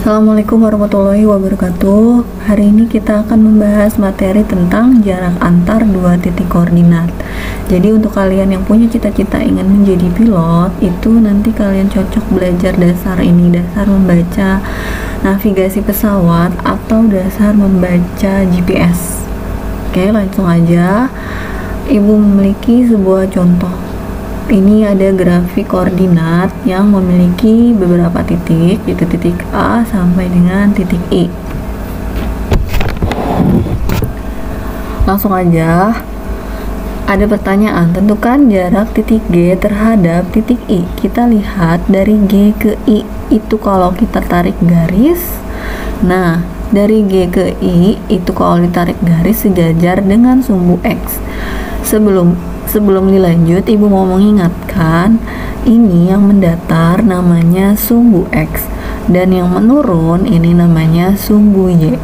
Assalamualaikum warahmatullahi wabarakatuh. Hari ini kita akan membahas materi tentang jarak antar dua titik koordinat. Jadi untuk kalian yang punya cita-cita ingin menjadi pilot, itu nanti kalian cocok belajar dasar ini, dasar membaca navigasi pesawat atau dasar membaca GPS. Oke, langsung aja. Ibu memiliki sebuah contoh. Ini ada grafik koordinat yang memiliki beberapa titik, yaitu titik A sampai dengan titik I. Langsung aja, ada pertanyaan, tentukan jarak titik G terhadap titik I. Kita lihat dari G ke I itu kalau kita tarik garis, nah dari G ke I itu kalau ditarik garis sejajar dengan sumbu X. Sebelum dilanjut, Ibu mau mengingatkan, ini yang mendatar namanya sumbu X, dan yang menurun ini namanya sumbu Y.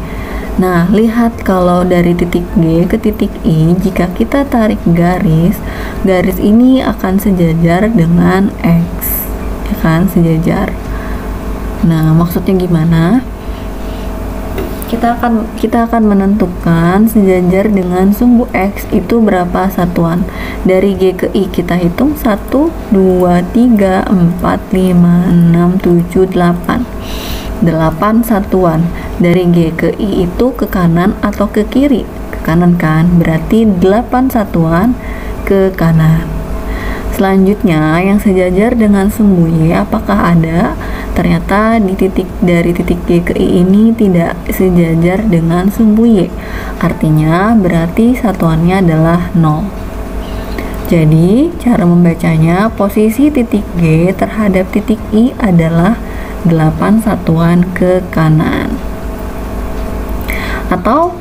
Nah, lihat kalau dari titik G ke titik I, jika kita tarik garis ini akan sejajar dengan X, ya kan, sejajar. Nah, maksudnya gimana? Kita akan menentukan sejajar dengan sumbu X itu berapa satuan. Dari G ke I kita hitung 1, 2, 3, 4, 5, 6, 7, 8. 8 satuan. Dari G ke I itu ke kanan atau ke kiri? Ke kanan kan? Berarti 8 satuan ke kanan. Selanjutnya yang sejajar dengan sumbu Y apakah ada? Ternyata dari titik G ke I ini tidak sejajar dengan sumbu Y. Artinya berarti satuannya adalah 0. Jadi cara membacanya, posisi titik G terhadap titik I adalah 8 satuan ke kanan. Atau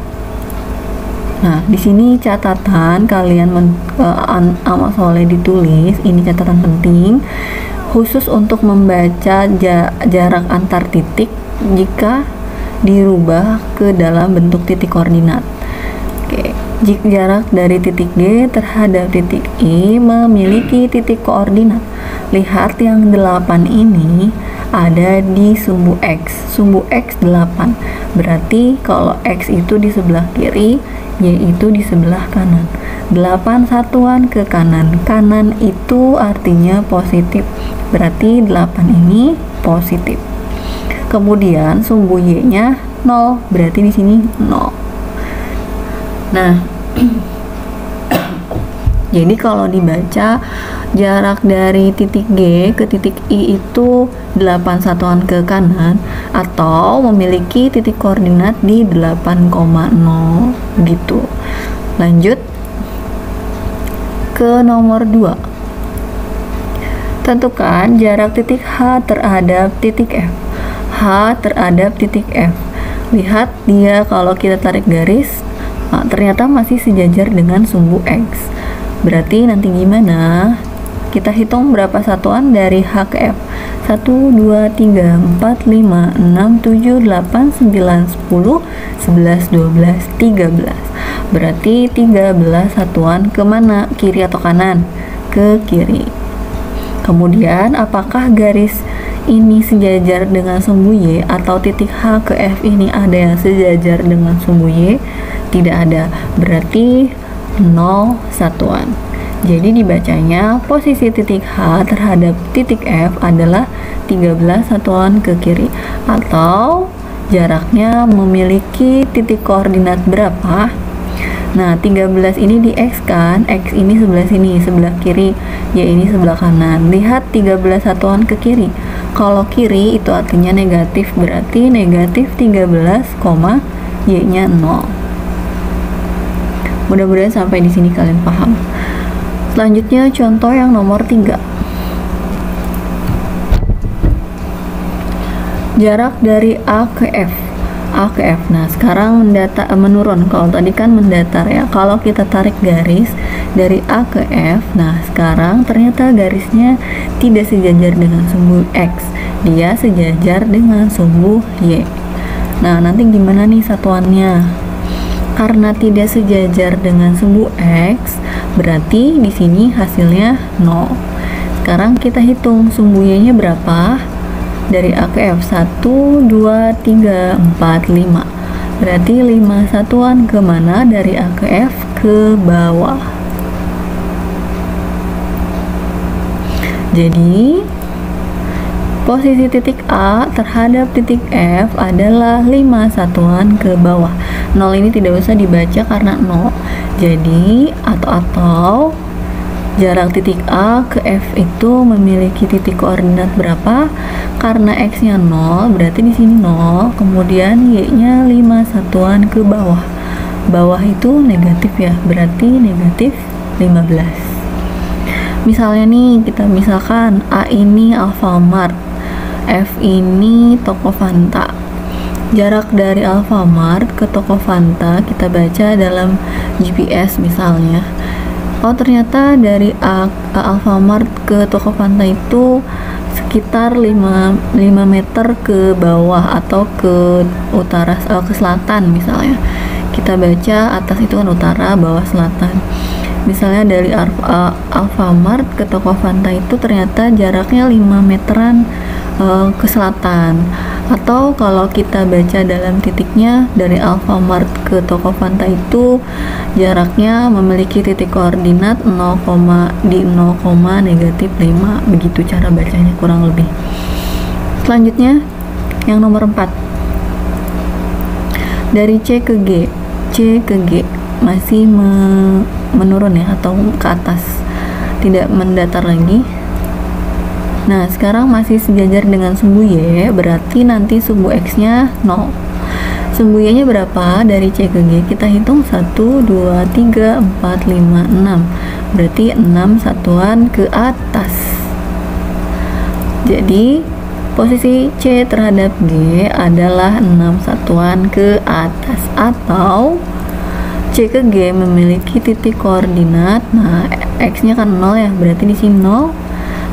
di sini catatan kalian amal soleh ditulis, ini catatan penting khusus untuk membaca jarak antar titik jika dirubah ke dalam bentuk titik koordinat. Oke, jika jarak dari titik G terhadap titik I memiliki titik koordinat. Lihat yang 8 ini ada di sumbu X. Sumbu X 8. Berarti kalau X itu di sebelah kiri, Y itu di sebelah kanan. 8 satuan ke kanan. Kanan itu artinya positif. Berarti 8 ini positif. Kemudian sumbu Y-nya 0. Berarti di sini 0. Nah, jadi kalau dibaca jarak dari titik G ke titik I itu 8 satuan ke kanan atau memiliki titik koordinat di 8,0 gitu. Lanjut ke nomor 2. Tentukan jarak titik H terhadap titik F. H terhadap titik F. Lihat dia kalau kita tarik garis, ternyata masih sejajar dengan sumbu X. Berarti nanti gimana? Kita hitung berapa satuan dari H ke F. 1, 2, 3, 4, 5, 6, 7, 8, 9, 10, 11, 12, 13. Berarti 13 satuan kemana? Kiri atau kanan? Ke kiri. Kemudian apakah garis ini sejajar dengan sumbu Y atau titik H ke F ini ada yang sejajar dengan sumbu Y? Tidak ada. Berarti 0 satuan. Jadi dibacanya posisi titik H terhadap titik F adalah 13 satuan ke kiri, atau jaraknya memiliki titik koordinat berapa? Nah, 13 ini di X kan, X ini sebelah sini, sebelah kiri, Y ini sebelah kanan. Lihat 13 satuan ke kiri. Kalau kiri itu artinya negatif, berarti negatif 13, Y-nya 0. Mudah-mudahan sampai di sini kalian paham. Selanjutnya contoh yang nomor 3. Jarak dari A ke F. A ke F. Nah, sekarang menurun. Kalau tadi kan mendatar ya. Kalau kita tarik garis dari A ke F, nah sekarang ternyata garisnya tidak sejajar dengan sumbu X. Dia sejajar dengan sumbu Y. Nah, nanti gimana nih satuannya? Karena tidak sejajar dengan sumbu X, berarti di sini hasilnya 0. Sekarang kita hitung sumbu Y-nya berapa? dari A ke F 1, 2, 3, 4, 5. Berarti 5 satuan kemana dari A ke F? Ke bawah. Jadi posisi titik A terhadap titik F adalah 5 satuan ke bawah. 0 ini tidak usah dibaca karena 0. Jadi atau jarak titik A ke F itu memiliki titik koordinat berapa? Karena X-nya 0, berarti di sini 0, kemudian Y-nya 5 satuan ke bawah. Bawah itu negatif ya, berarti negatif 15. Misalnya nih, kita misalkan A ini Alfamart, F ini toko Fanta. Jarak dari Alfamart ke toko Fanta kita baca dalam GPS misalnya. Oh, ternyata dari Alfamart ke toko Fanta itu sekitar 5 meter ke bawah atau ke utara, ke selatan misalnya. Kita baca atas itu kan utara, bawah selatan. Misalnya dari Alfamart ke toko Fanta itu ternyata jaraknya 5 meteran ke selatan. Atau kalau kita baca dalam titiknya, dari Alfamart ke toko Fanta itu jaraknya memiliki titik koordinat 0, di 0, negatif 5. Begitu cara bacanya kurang lebih. Selanjutnya yang nomor 4, dari C ke G. C ke G masih menurun ya, atau ke atas, tidak mendatar lagi. Nah, sekarang masih sejajar dengan sumbu Y, berarti nanti sumbu X-nya 0. Sumbu Y-nya berapa? Dari C ke G kita hitung 1, 2, 3, 4, 5, 6. Berarti 6 satuan ke atas. Jadi, posisi C terhadap G adalah 6 satuan ke atas. Atau C ke G memiliki titik koordinat, nah X-nya kan 0 ya, berarti di sini 0.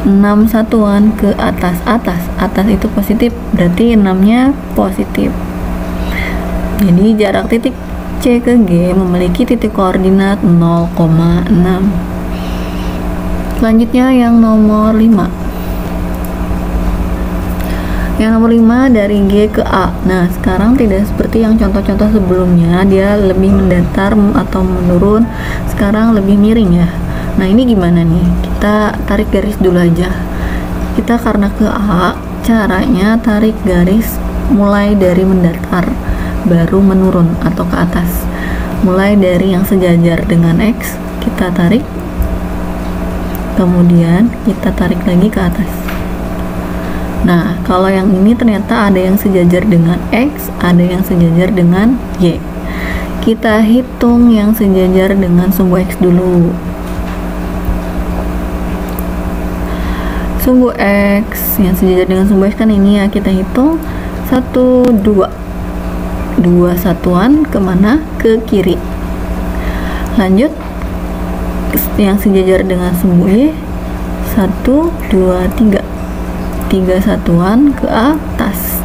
6 satuan ke atas. Atas itu positif, berarti 6-nya positif. Jadi jarak titik C ke G memiliki titik koordinat 0,6. Selanjutnya yang nomor 5. Yang nomor 5 dari G ke A. Nah, sekarang tidak seperti yang contoh-contoh sebelumnya, dia lebih mendatar atau menurun, sekarang lebih miring ya. Nah, ini gimana nih? Kita tarik garis dulu aja. Kita karena ke A, caranya tarik garis mulai dari mendatar, baru menurun atau ke atas. Mulai dari yang sejajar dengan X, kita tarik, kemudian kita tarik lagi ke atas. Nah, kalau yang ini ternyata ada yang sejajar dengan X, ada yang sejajar dengan Y. Kita hitung yang sejajar dengan sumbu X dulu. Sumbu X yang sejajar dengan sumbu X kan ini ya, kita hitung 1, 2 satuan kemana? Ke kiri. Lanjut, yang sejajar dengan sumbu Y 1, 2, 3 satuan ke atas.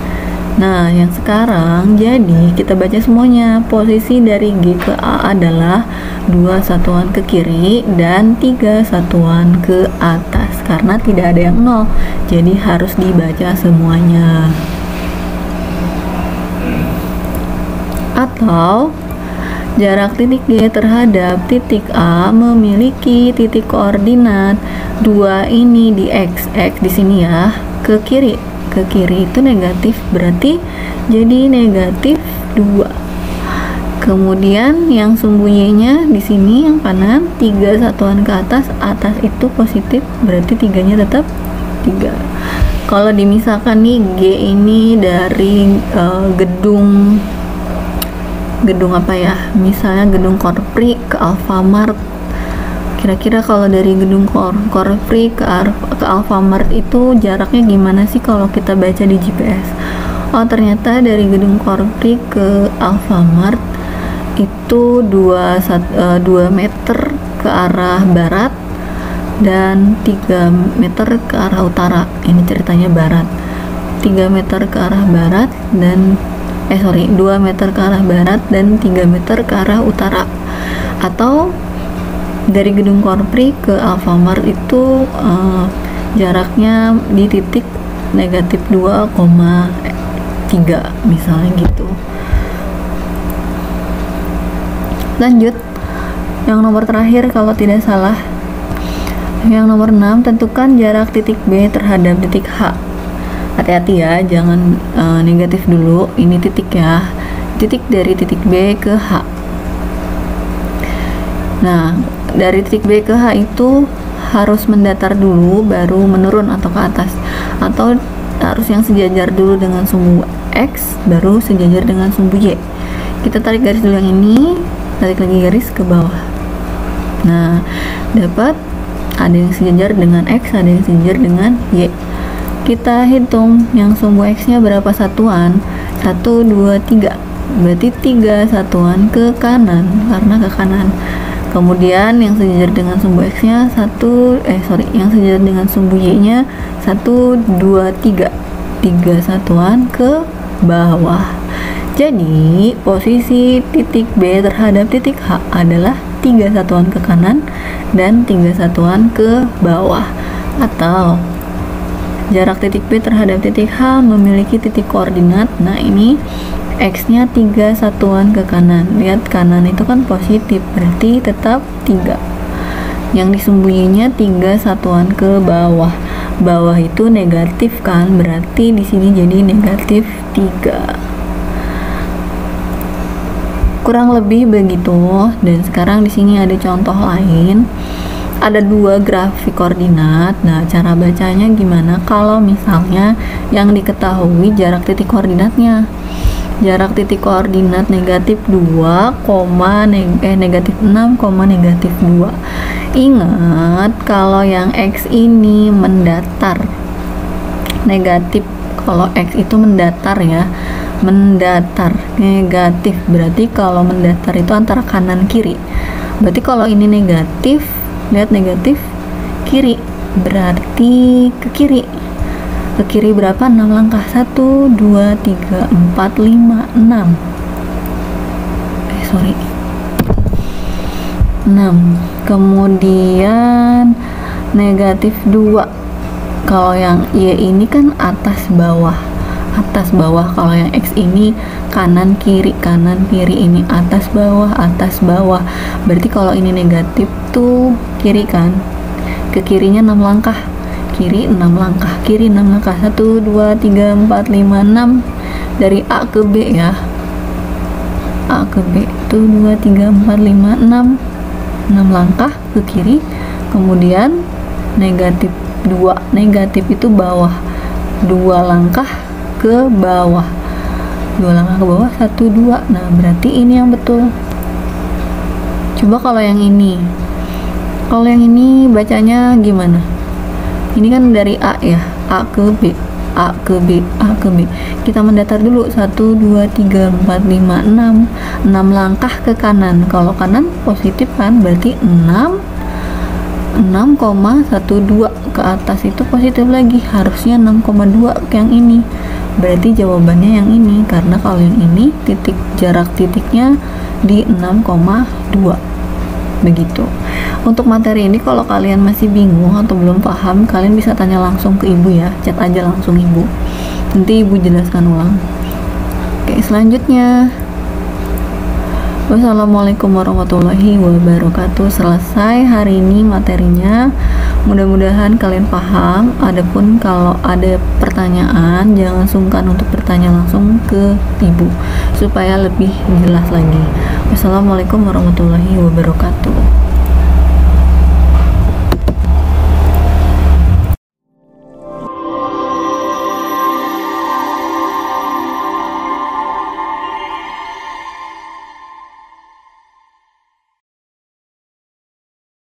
Nah, yang sekarang jadi kita baca semuanya. Posisi dari G ke A adalah 2 satuan ke kiri dan 3 satuan ke atas, karena tidak ada yang 0, jadi harus dibaca semuanya. Atau jarak titik G terhadap titik A memiliki titik koordinat 2 ini di X di sini ya, ke kiri itu negatif, berarti jadi negatif 2. Kemudian yang sumbu Y-nya di sini yang kanan 3 satuan ke atas itu positif, berarti 3-nya tetap 3. Kalau dimisalkan nih G ini dari gedung apa ya, misalnya gedung Korpri ke Alfamart, kira-kira kalau dari gedung Korpri ke Alfamart itu jaraknya gimana sih kalau kita baca di GPS? Oh, ternyata dari gedung Korpri ke Alfamart itu 2 meter ke arah barat dan 3 meter ke arah utara. Ini ceritanya barat. 3 meter ke arah barat dan 2 meter ke arah barat dan 3 meter ke arah utara. Atau dari gedung Korpri ke Alfamart itu jaraknya di titik negatif 2,3 misalnya gitu. Lanjut, yang nomor terakhir kalau tidak salah, yang nomor 6, tentukan jarak titik B terhadap titik H. Hati-hati ya, jangan negatif dulu, ini titik ya, titik dari titik B ke H. Nah, dari titik B ke H itu harus mendatar dulu baru menurun atau ke atas, atau harus yang sejajar dulu dengan sumbu X baru sejajar dengan sumbu Y. Kita tarik garis dulu yang ini, tarik lagi garis ke bawah. Nah, dapat ada yang sejajar dengan X, ada yang sejajar dengan Y. Kita hitung yang sumbu X nya berapa satuan, 1, 2, 3, berarti 3 satuan ke kanan, karena ke kanan. Kemudian yang sejajar dengan sumbu X nya yang sejajar dengan sumbu Y nya 1, 2, 3, 3 satuan ke bawah. Jadi posisi titik B terhadap titik H adalah 3 satuan ke kanan dan 3 satuan ke bawah. Atau jarak titik B terhadap titik H memiliki titik koordinat. Nah, ini X nya 3 satuan ke kanan. Lihat kanan itu kan positif, berarti tetap 3. Yang disembunyinya 3 satuan ke bawah. Bawah itu negatif kan, berarti di sini jadi negatif 3. Kurang lebih begitu. Dan sekarang di sini ada contoh lain. Ada 2 grafik koordinat. Nah, cara bacanya gimana kalau misalnya yang diketahui jarak titik koordinatnya? Jarak titik koordinat negatif 2, negatif 6, negatif 2. Ingat kalau yang X ini mendatar negatif, kalau X itu mendatar ya, mendatar negatif, berarti kalau mendatar itu antara kanan kiri. Berarti kalau ini negatif, lihat negatif kiri, berarti ke kiri. Ke kiri berapa? 6 langkah. 1, 2, 3, 4, 5, 6. 6. Kemudian negatif 2. Kalau yang Y ini kan atas bawah. Atas bawah. Kalau yang X ini kanan kiri. Kanan kiri, ini atas bawah, atas bawah. Berarti kalau ini negatif tuh kiri kan. Ke kirinya 6 langkah. Kiri 6 langkah, kiri 6 langkah. 1, 2, 3, 4, 5, 6. Dari A ke B ya. A ke B. 1, 2, 3, 4, 5, 6. 6 langkah ke kiri. Kemudian negatif 2. Negatif itu bawah. 2 langkah ke bawah. 2 langkah ke bawah, 1, 2. Nah, berarti ini yang betul. Coba kalau yang ini. Kalau yang ini bacanya gimana? Ini kan dari A ya, A ke B, A ke B, A ke B. Kita mendatar dulu. 1, 2, 3, 4, 5, 6. 6 langkah ke kanan. Kalau kanan positif kan, berarti 6,12 ke atas itu positif lagi. Harusnya 6,2 ke yang ini. Berarti jawabannya yang ini, karena kalau yang ini jarak titiknya di 6,2. Begitu. Untuk materi ini kalau kalian masih bingung atau belum paham, kalian bisa tanya langsung ke ibu ya, chat aja langsung ibu, nanti ibu jelaskan ulang. Oke, selanjutnya, wassalamualaikum warahmatullahi wabarakatuh. Selesai hari ini materinya, mudah-mudahan kalian paham. Adapun kalau ada pertanyaan, jangan sungkan untuk bertanya langsung ke ibu supaya lebih jelas lagi. Wassalamualaikum warahmatullahi wabarakatuh.